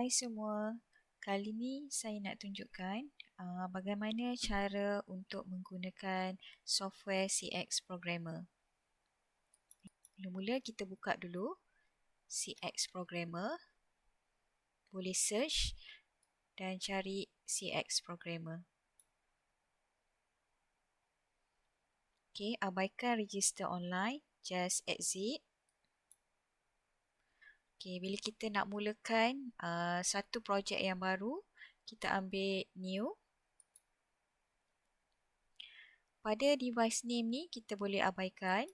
Hai semua, kali ni saya nak tunjukkan bagaimana cara untuk menggunakan software CX Programmer. Mula-mula kita buka dulu CX Programmer, boleh search dan cari CX Programmer. Okey, abaikan register online, just exit. Okey, bila kita nak mulakan satu projek yang baru, kita ambil new. Pada device name ni kita boleh abaikan.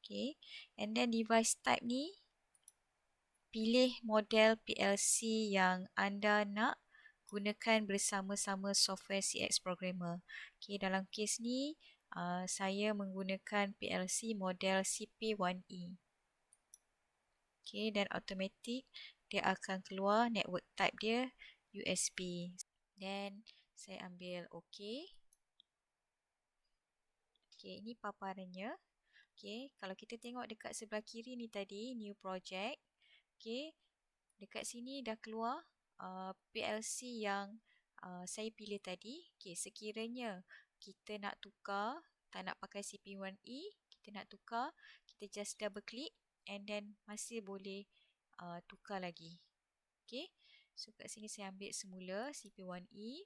Okay. And then device type ni, pilih model PLC yang anda nak gunakan bersama-sama software CX Programmer. Okay. Dalam kes ni, saya menggunakan PLC model CP1E. Okay. Dan automatic dia akan keluar network type dia USB. Then saya ambil OK. Okay. Ini paparannya. Okay, kalau kita tengok dekat sebelah kiri ni tadi, new project. Okay, dekat sini dah keluar PLC yang saya pilih tadi. Okay, sekiranya kita nak tukar, tak nak pakai CP1E, kita nak tukar, kita just double click and then masih boleh tukar lagi. Okay, so kat sini saya ambil semula CP1E.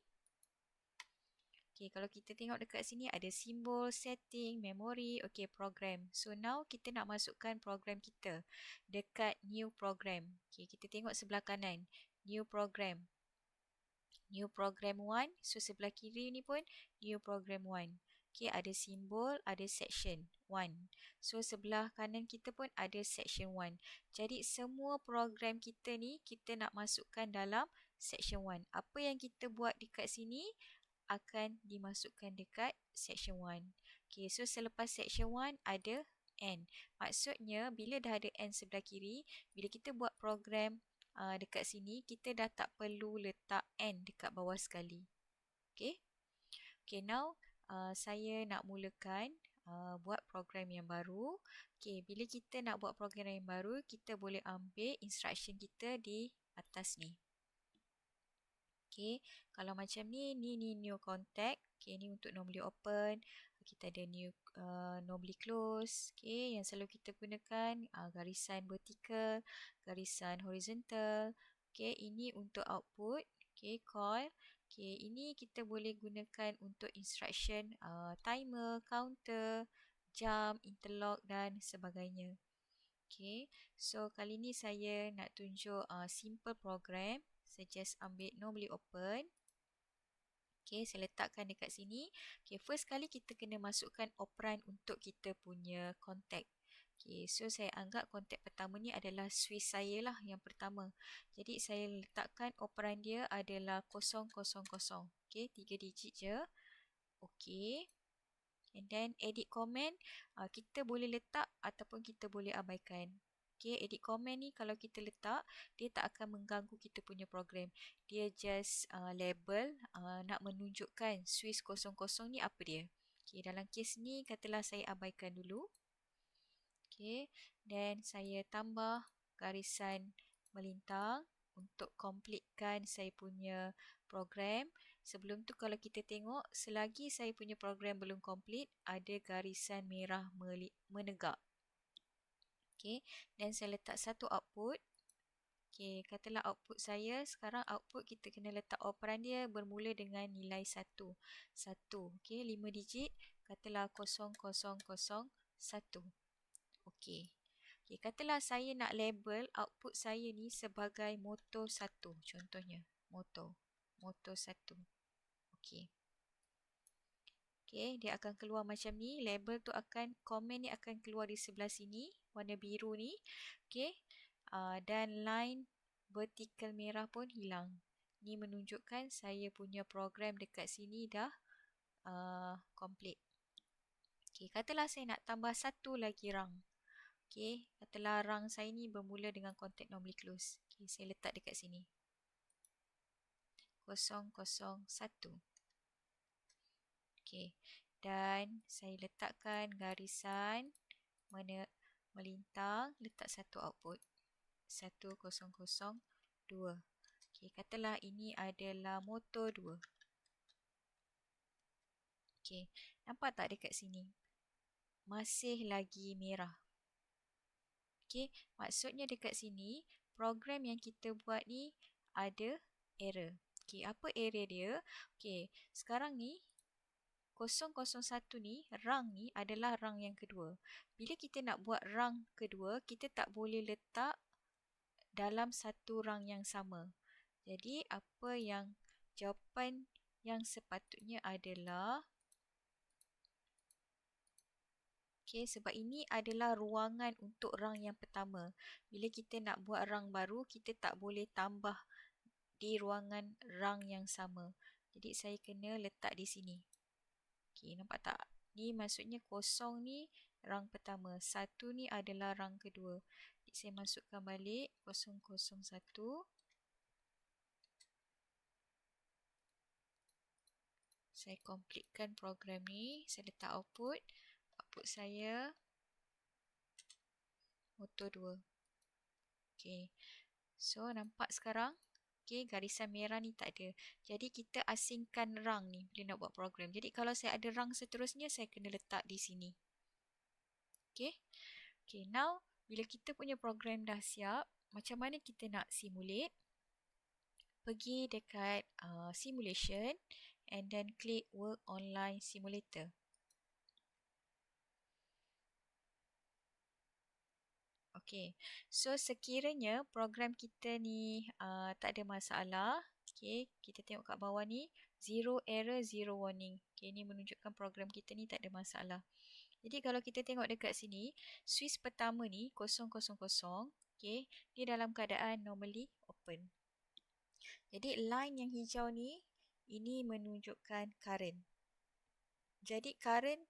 Okay, kalau kita tengok dekat sini ada simbol, setting, memory, okay, program. So now kita nak masukkan program kita dekat new program. Okay, kita tengok sebelah kanan, new program. New program 1, so sebelah kiri ni pun new program 1. Okay, ada simbol, ada section 1. So sebelah kanan kita pun ada section 1. Jadi semua program kita ni kita nak masukkan dalam section 1. Apa yang kita buat dekat sini akan dimasukkan dekat section 1. Okay, so selepas section 1 ada N. Maksudnya bila dah ada N sebelah kiri, bila kita buat program dekat sini, kita dah tak perlu letak N dekat bawah sekali. Okay, okay, now saya nak mulakan buat program yang baru. Okay, bila kita nak buat program yang baru, kita boleh ambil instruction kita di atas ni. Okay, kalau macam ni new contact. Okay, ni untuk normally open. Kita ada new normally close. Okay, yang selalu kita gunakan garisan vertikal, garisan horizontal. Okay, ini untuk output. Okay, call. Okay, ini kita boleh gunakan untuk instruction timer, counter, jump, interlock dan sebagainya. Okay, so kali ni saya nak tunjuk simple program. Saya just ambil normally open. Okay, saya letakkan dekat sini. Okay, first kali kita kena masukkan operand untuk kita punya contact. Okay, so saya anggap contact pertama ni adalah Swiss saya lah yang pertama. Jadi saya letakkan operand dia adalah 000. Okay, 3 digit je. Okay. And then edit comment, kita boleh letak ataupun kita boleh abaikan. Okay, edit comment ni kalau kita letak, dia tak akan mengganggu kita punya program. Dia just label, nak menunjukkan Swiss 00 ni apa dia. Okay, dalam kes ni katalah saya abaikan dulu. Okay, dan saya tambah garisan melintang untuk completekan saya punya program. Sebelum tu kalau kita tengok, selagi saya punya program belum complete, ada garisan merah menegak. Okay, dan saya letak satu output. Okay, katalah output saya, sekarang output kita kena letak operand dia bermula dengan nilai 1. 1, okay, 5 digit, katalah 0001. Okay. Okay, katalah saya nak label output saya ni sebagai motor 1, contohnya. Motor 1. Okay. Okay, dia akan keluar macam ni. Label tu akan, komen ni akan keluar di sebelah sini, warna biru ni. Okay, dan line vertikal merah pun hilang. Ni menunjukkan saya punya program dekat sini dah complete. Okay, katalah saya nak tambah satu lagi rang. Okay, katalah rang saya ni bermula dengan contact normally close. Okay, saya letak dekat sini. 001. Okay, dan saya letakkan garisan melintang, letak satu output. 1002. Okey, katalah ini adalah motor 2. Okey, nampak tak dekat sini? Masih lagi merah. Okey, maksudnya dekat sini program yang kita buat ni ada error. Okey, apa error dia? Okey, sekarang ni 001 ni, rang ni adalah rang yang kedua. Bila kita nak buat rang kedua, kita tak boleh letak dalam satu rang yang sama. Jadi, jawapan yang sepatutnya adalah sebab ini adalah ruangan untuk rang yang pertama. Bila kita nak buat rang baru, kita tak boleh tambah di ruangan rang yang sama. Jadi, saya kena letak di sini. Okey, nampak tak? Ni maksudnya kosong ni rang pertama. 1 ni adalah rang kedua. Jadi, saya masukkan balik 001. Saya completekan program ni. Saya letak output. Output saya motor 2. Okey. So, nampak sekarang? Okey, garisan merah ni tak ada. Jadi, kita asingkan rang ni bila nak buat program. Jadi, kalau saya ada rang seterusnya, saya kena letak di sini. Okey. Okey, now, bila kita punya program dah siap, macam mana kita nak simulate? Pergi dekat simulation and then click work online simulator. Okey, so sekiranya program kita ni tak ada masalah, okey, kita tengok kat bawah ni, zero error, zero warning. Okey, ni menunjukkan program kita ni tak ada masalah. Jadi kalau kita tengok dekat sini, switch pertama ni 000, okey, dia dalam keadaan normally open. Jadi line yang hijau ni, ini menunjukkan current. Jadi current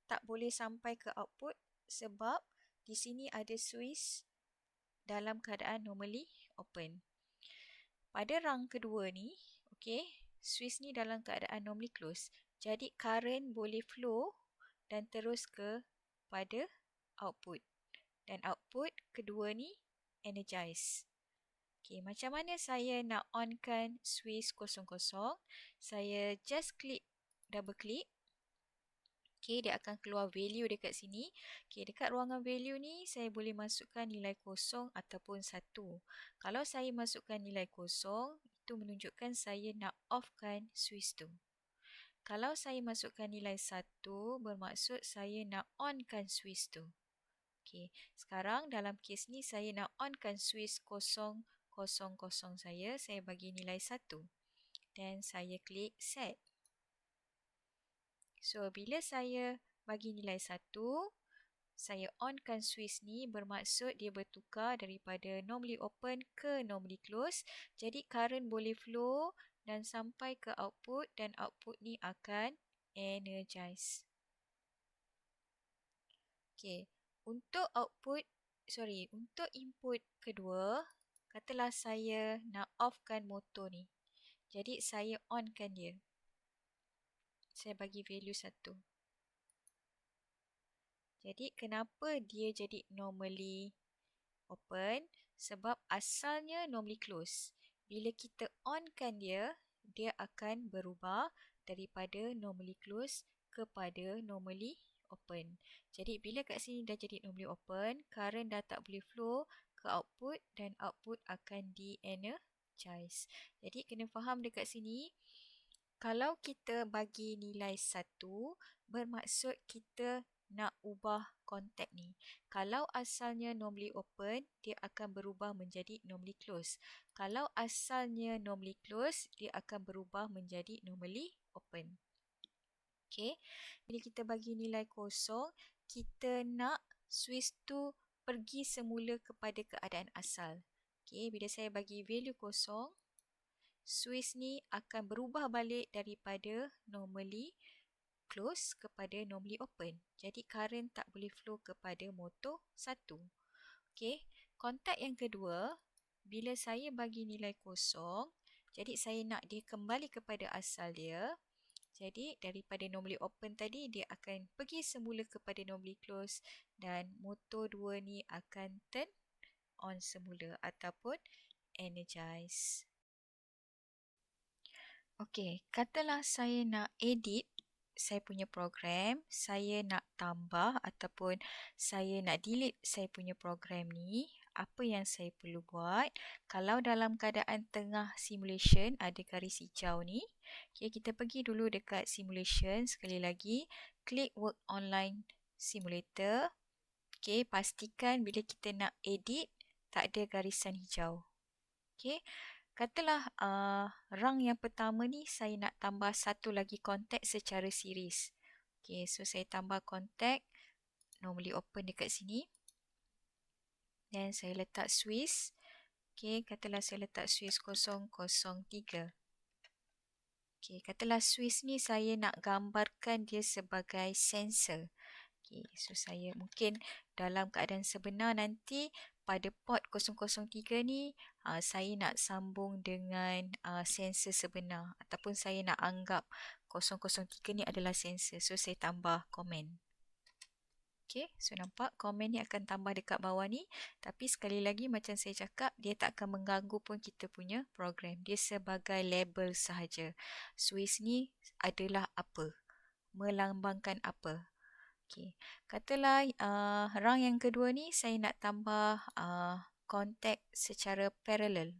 tak boleh sampai ke output sebab di sini ada switch dalam keadaan normally open. Pada rang kedua ni, okey, switch ni dalam keadaan normally close. Jadi current boleh flow dan terus ke pada output. Dan output kedua ni energize. Okey, macam mana saya nak onkan switch 00? Saya just double click. Okey, dia akan keluar value dekat sini. Okey, dekat ruangan value ni saya boleh masukkan nilai 0 ataupun 1. Kalau saya masukkan nilai 0, itu menunjukkan saya nak offkan switch tu. Kalau saya masukkan nilai 1, bermaksud saya nak onkan switch tu. Okey, sekarang dalam kes ni saya nak onkan switch 000 saya bagi nilai 1 dan saya klik set. So, bila saya bagi nilai 1, saya onkan switch ni bermaksud dia bertukar daripada normally open ke normally close. Jadi, current boleh flow dan sampai ke output dan output ni akan energize. Okey, untuk input kedua, katalah saya nak offkan motor ni. Jadi, saya onkan dia. Saya bagi value 1. Jadi, kenapa dia jadi normally open? Sebab asalnya normally close. Bila kita onkan dia, dia akan berubah daripada normally close kepada normally open. Jadi, bila kat sini dah jadi normally open, current dah tak boleh flow ke output dan output akan de-energize. Jadi, kena faham dekat sini, kalau kita bagi nilai 1, bermaksud kita nak ubah kontak ni. Kalau asalnya normally open, dia akan berubah menjadi normally close. Kalau asalnya normally close, dia akan berubah menjadi normally open. Okey, bila kita bagi nilai 0, kita nak switch tu pergi semula kepada keadaan asal. Okey, bila saya bagi value 0, switch ni akan berubah balik daripada normally close kepada normally open. Jadi current tak boleh flow kepada motor 1. Okey, kontak yang kedua, bila saya bagi nilai 0, jadi saya nak dia kembali kepada asal dia. Jadi daripada normally open tadi, dia akan pergi semula kepada normally close dan motor 2 ni akan turn on semula ataupun energize. Okey, katalah saya nak edit saya punya program, saya nak tambah ataupun saya nak delete saya punya program ni, apa yang saya perlu buat? Kalau dalam keadaan tengah simulation ada garis hijau ni, okay, kita pergi dulu dekat simulation sekali lagi, klik work online simulator. Okay, pastikan bila kita nak edit tak ada garisan hijau. Okay, katalah rang yang pertama ni saya nak tambah satu lagi kontak secara series. Okay, so saya tambah kontak, normally open dekat sini. Dan saya letak Swiss. Okay, katalah saya letak Swiss 003. Okay, katalah Swiss ni saya nak gambarkan dia sebagai sensor. Okay, so saya mungkin dalam keadaan sebenar nanti pada port 003 ni saya nak sambung dengan sensor sebenar ataupun saya nak anggap 003 ni adalah sensor. So saya tambah komen. Okay, so nampak komen ni akan tambah dekat bawah ni. Tapi sekali lagi macam saya cakap, dia tak akan mengganggu pun kita punya program. Dia sebagai label sahaja. Swiss ni adalah apa? Melambangkan apa? Okay. Katalah rang yang kedua ni saya nak tambah kontak secara parallel.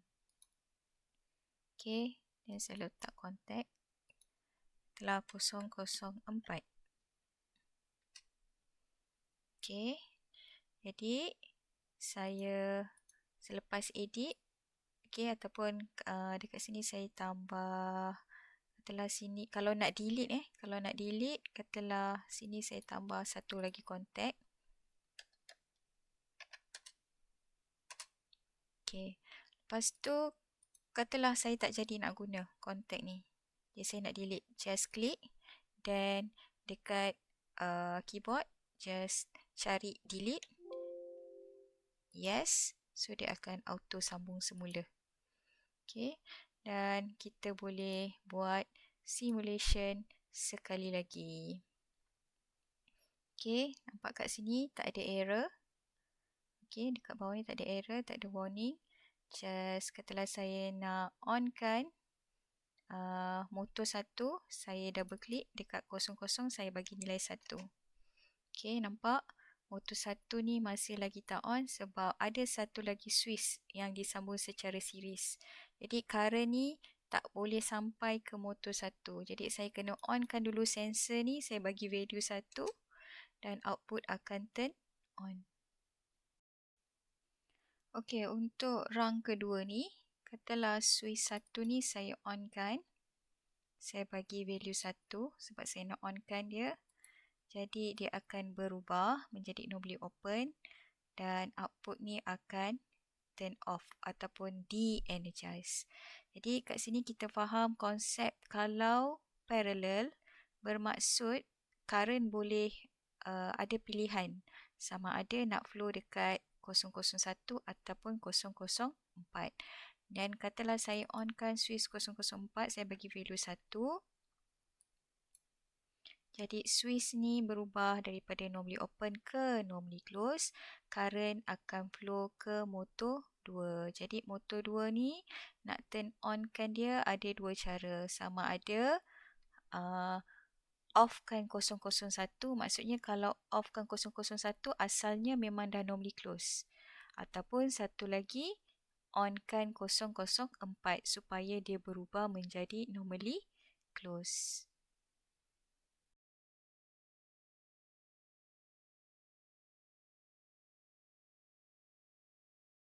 Okay. Dan saya letak kontak telah 004. Okay. Jadi saya selepas edit, okay, ataupun dekat sini saya tambah, katalah sini kalau nak delete katalah sini saya tambah satu lagi kontak. Okay. Lepas tu katalah saya tak jadi nak guna kontak ni. Jadi saya nak delete, just klik dan dekat keyboard just cari delete. Yes, so dia akan auto sambung semula. Okay, dan kita boleh buat simulation sekali lagi. Okay, nampak kat sini tak ada error. Okay, dekat bawah ni tak ada error, tak ada warning. Just katalah saya nak onkan motor 1, saya double klik dekat 00, saya bagi nilai 1. Okay, nampak? Motor 1 ni masih lagi tak on sebab ada satu lagi Swiss yang disambung secara series. Jadi current ni tak boleh sampai ke motor 1. Jadi saya kena onkan dulu sensor ni, saya bagi value 1 dan output akan turn on. Okey, untuk rang kedua ni, katalah Swiss 1 ni saya onkan. Saya bagi value 1 sebab saya nak onkan dia. Jadi dia akan berubah menjadi normally open dan output ni akan turn off ataupun de-energize. Jadi kat sini kita faham konsep kalau parallel bermaksud current boleh ada pilihan sama ada nak flow dekat 001 ataupun 004. Dan katalah saya onkan Swiss 004, saya bagi value 1. Jadi Swiss ni berubah daripada normally open ke normally close. Current akan flow ke motor 2. Jadi motor 2 ni nak turn on kan dia ada dua cara. Sama ada off kan 001. Maksudnya kalau off kan 001 asalnya memang dah normally close. Ataupun satu lagi on kan 004 supaya dia berubah menjadi normally close.